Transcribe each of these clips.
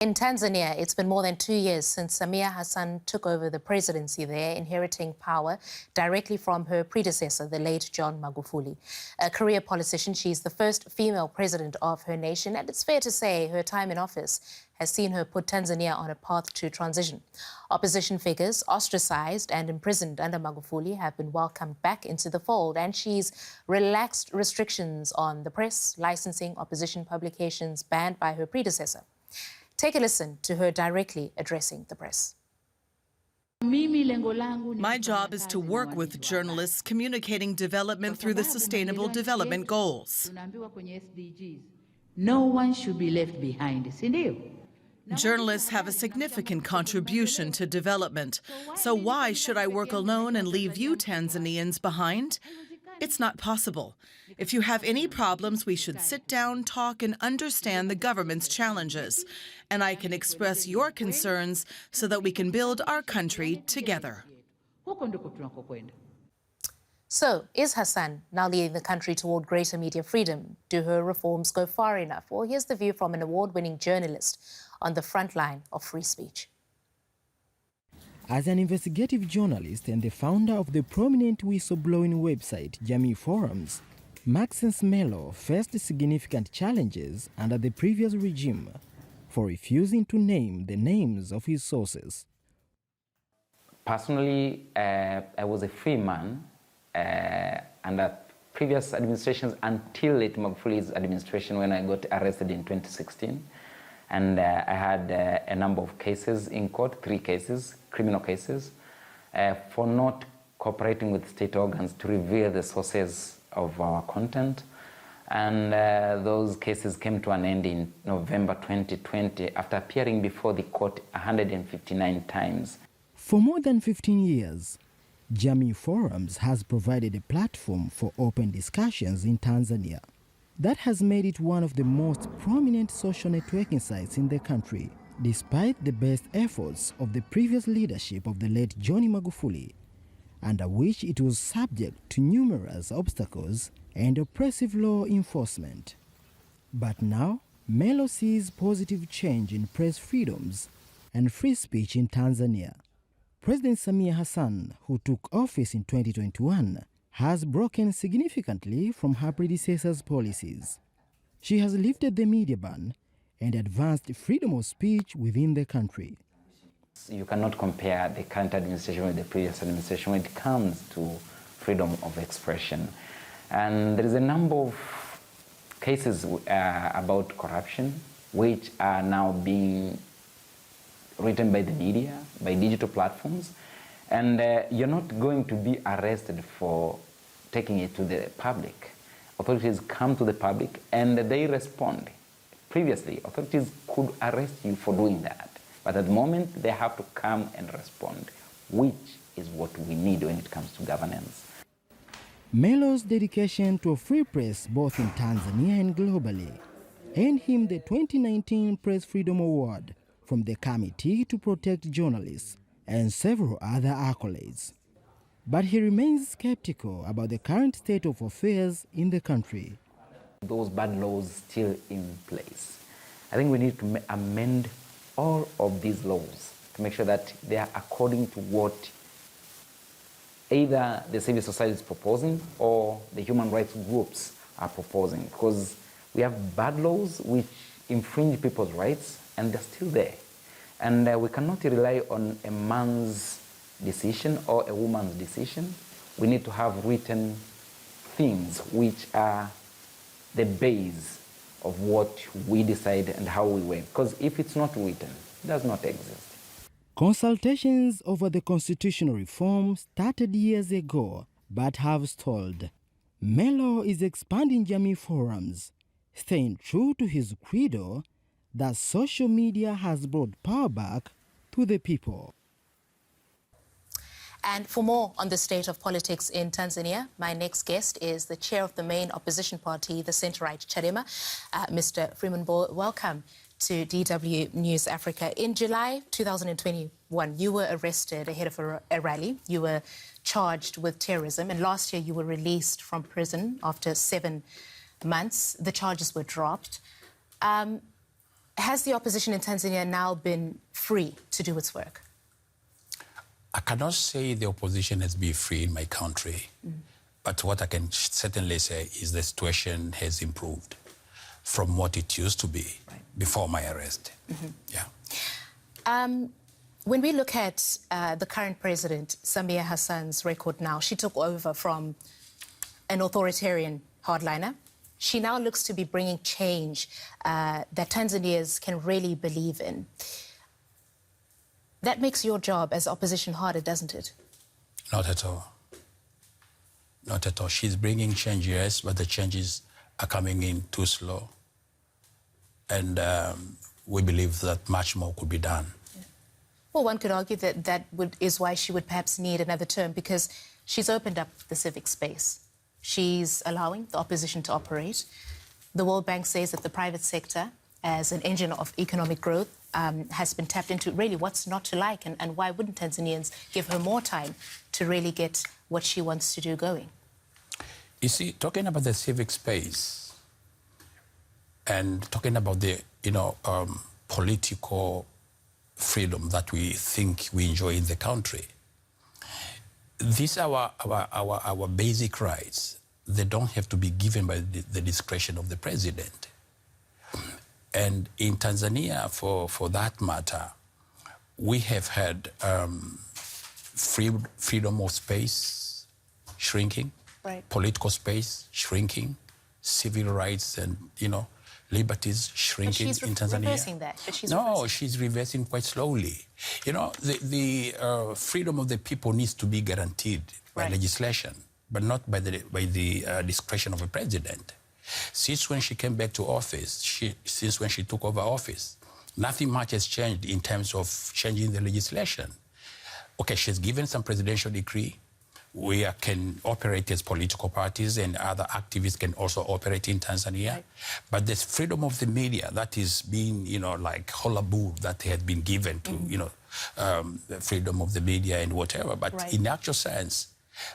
In Tanzania, it's been more than 2 years since Samia Hassan took over the presidency there, inheriting power directly from her predecessor, the late John Magufuli. A career politician, she's the first female president of her nation, and it's fair to say her time in office has seen her put Tanzania on a path to transition. Opposition figures, ostracized and imprisoned under Magufuli, have been welcomed back into the fold, and she's relaxed restrictions on the press, licensing opposition publications banned by her predecessor. Take a listen to her directly addressing the press. My job is to work with journalists communicating development through the Sustainable Development Goals. No one should be left behind. Journalists have a significant contribution to development. So why should I work alone and leave you Tanzanians behind? It's not possible. If you have any problems, we should sit down, talk, and understand the government's challenges. And I can express your concerns so that we can build our country together. So, is Hassan now leading the country toward greater media freedom? Do her reforms go far enough? Well, here's the view from an award-winning journalist on the front line of free speech. As an investigative journalist and the founder of the prominent whistleblowing website Jamii Forums, Maxence Melo faced significant challenges under the previous regime for refusing to name the names of his sources. Personally, I was a free man under previous administrations until late Magufuli's administration, when I got arrested in 2016. And I had a number of cases in court, 3 cases, criminal cases, for not cooperating with state organs to reveal the sources of our content. And those cases came to an end in November 2020 after appearing before the court 159 times. For more than 15 years, Jamii Forums has provided a platform for open discussions in Tanzania. That has made it one of the most prominent social networking sites in the country, despite the best efforts of the previous leadership of the late John Magufuli, under which it was subject to numerous obstacles and oppressive law enforcement. But now, Melo sees positive change in press freedoms and free speech in Tanzania. President Samia Hassan, who took office in 2021, has broken significantly from her predecessor's policies. She has lifted the media ban and advanced freedom of speech within the country. You cannot compare the current administration with the previous administration when it comes to freedom of expression. And there is a number of cases about corruption which are now being written by the media, by digital platforms. And you're not going to be arrested for taking it to the public. Authorities come to the public and they respond. Previously, authorities could arrest you for doing that. But at the moment, they have to come and respond, which is what we need when it comes to governance. Melo's dedication to a free press, both in Tanzania and globally, earned him the 2019 Press Freedom Award from the Committee to Protect Journalists, and several other accolades. But he remains skeptical about the current state of affairs in the country. Those bad laws still in place. I think we need to amend all of these laws to make sure that they are according to what either the civil society is proposing or the human rights groups are proposing. Because we have bad laws which infringe people's rights and they're still there. And we cannot rely on a man's decision or a woman's decision. We need to have written things which are the base of what we decide and how we work. Because if it's not written, it does not exist. Consultations over the constitutional reform started years ago, but have stalled. Melo is expanding Jamii Forums, staying true to his credo that social media has brought power back to the people. And for more on the state of politics in Tanzania, my next guest is the chair of the main opposition party, the centre-right Chadema, Mr. Freeman Ball. Welcome to DW News Africa. In July 2021, you were arrested ahead of a rally. You were charged with terrorism, and last year you were released from prison after 7 months. The charges were dropped. Has the opposition in Tanzania now been free to do its work? I cannot say the opposition has been free in my country, but what I can certainly say is the situation has improved from what it used to be before my arrest. Yeah. When we look at the current president, Samia Hassan's record now, she took over from an authoritarian hardliner. She now looks to be bringing change that Tanzanians can really believe in. That makes your job as opposition harder, doesn't it? Not at all. Not at all. She's bringing change, yes, but the changes are coming in too slow. And we believe that much more could be done. Yeah. Well, one could argue that is why she would perhaps need another term, because she's opened up the civic space. She's allowing the opposition to operate. The World Bank says that the private sector, as an engine of economic growth, has been tapped into. Really, what's not to like, and why wouldn't Tanzanians give her more time to really get what she wants to do going? You see, talking about the civic space and talking about the, political freedom that we think we enjoy in the country, these are our basic rights. They don't have to be given by the discretion of the president. And in Tanzania, for that matter, we have had freedom of space shrinking, political space shrinking, civil rights and, liberties shrinking in Tanzania. She's reversing that. She's reversing quite slowly. The freedom of the people needs to be guaranteed by legislation, but not by the discretion of a president. Since when she came back to office, since when she took over office, nothing much has changed in terms of changing the legislation. Okay, she's given some presidential decree. We can operate as political parties, and other activists can also operate in Tanzania. Right. But this freedom of the media that is being, like hullabaloo that had been given to, the freedom of the media and whatever. But in actual sense,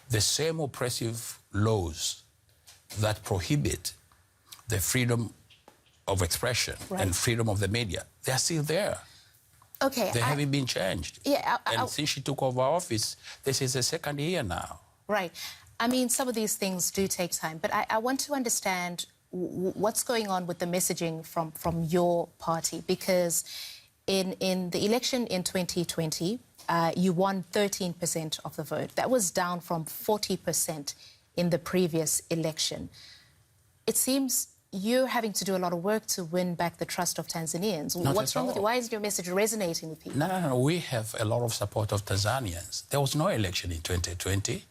the same oppressive laws that prohibit the freedom of expression and freedom of the media, they're still there. Okay. They haven't been changed. Yeah. And since she took over office, this is the second year now. Right. I mean, some of these things do take time, but I want to understand what's going on with the messaging from your party, because in the election in 2020, you won 13% of the vote. That was down from 40% in the previous election. It seems you're having to do a lot of work to win back the trust of Tanzanians. What's wrong with you? Why is your message resonating with people? No. We have a lot of support of Tanzanians. There was no election in 2020.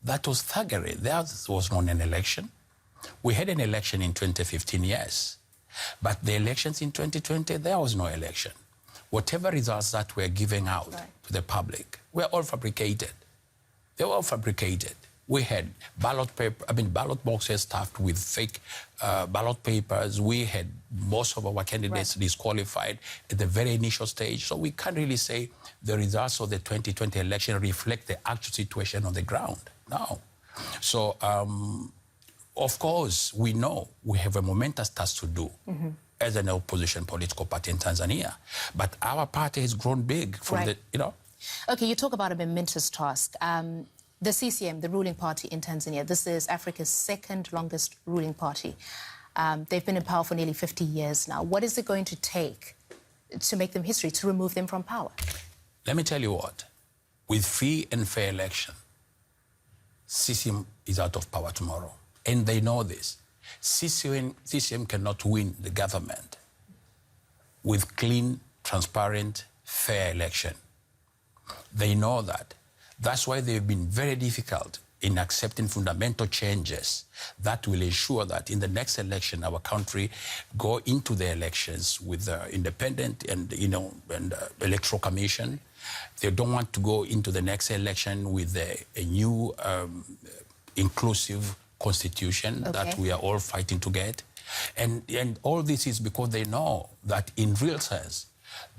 That was thuggery. There was not an election. We had an election in 2015, yes. But the elections in 2020, there was no election. Whatever results that were giving out to the public were all fabricated. They were all fabricated. We had ballot boxes stuffed with fake ballot papers. We had most of our candidates disqualified at the very initial stage. So we can't really say the results of the 2020 election reflect the actual situation on the ground. No. So, of course, we know we have a momentous task to do as an opposition political party in Tanzania. But our party has grown big from the. Okay, you talk about a momentous task. The CCM, the ruling party in Tanzania, this is Africa's second longest ruling party. They've been in power for nearly 50 years now. What is it going to take to make them history, to remove them from power? Let me tell you what. With free and fair election, CCM is out of power tomorrow. And they know this. CCM cannot win the government with clean, transparent, fair election. They know that. That's why they've been very difficult in accepting fundamental changes that will ensure that in the next election, our country go into the elections with independent and, electoral commission. They don't want to go into the next election with a new inclusive constitution that we are all fighting to get. And all this is because they know that in real sense,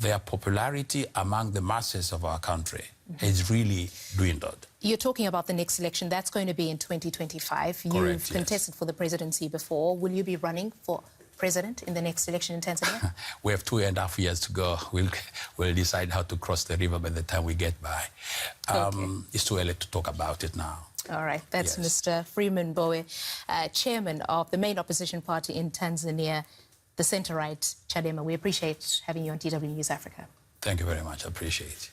their popularity among the masses of our country has really dwindled. You're talking about the next election. That's going to be in 2025. Correct, You've contested for the presidency before. Will you be running for president in the next election in Tanzania? We have 2.5 years to go. We'll decide how to cross the river by the time we get by. It's too early to talk about it now. All right, that's Yes. Mr. Freeman Mbowe, chairman of the main opposition party in Tanzania, the centre-right Chadema. We appreciate having you on DW News Africa. Thank you very much. I appreciate it.